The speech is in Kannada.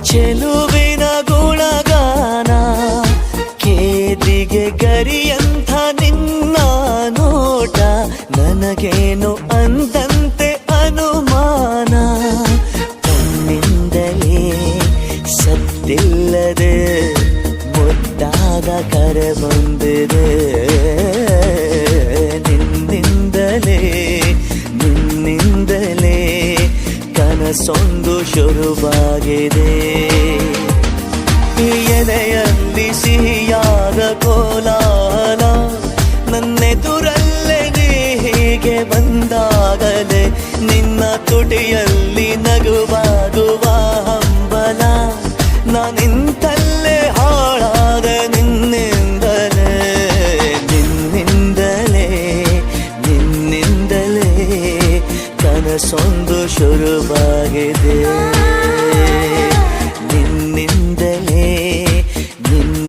ಚೆಲುವಿನ ಗುಣಗಾನ, ಕೇದಿಗೆ ಗರಿಯಂಥ ನಿನ್ನ ನೋಟ, ನನಗೇನು ಅಂದಂತೆ ಅನುಮಾನ. ಕಣ್ಣಿಂದಲೇ ಸತ್ತಿಲ್ಲದೆ ಮುದ್ದಾದ ಕರೆ ಬಂದಿದೆ, ನಿನ್ನಿಂದಲೇ ಕನಸೊಂದು ಶುರುವಾಗಿದೆ. ಎದೆಯಲ್ಲಿ ಸಿಹಿಯಾದ ಕೋಲಾಹಲ, ನನ್ನೆದುರಲ್ಲೇ ನೀ ಹೀಗೆ ಬಂದಾಗಲೇ ನಿನ್ನ ತುಟಿಯಲ್ಲಿ ನಗುವಾಗುವ ಹಂಬಲ. ನಾನಿಂತಲ್ಲೇ ಹಾಳಾದ ನಿನ್ನಿಂದಲೇ, ನಿನ್ನಿಂದಲೇ ಕನಸೊಂದು ಶುರುವಾಗಿದೆ, ನಿನ್ನಿಂದಲೇ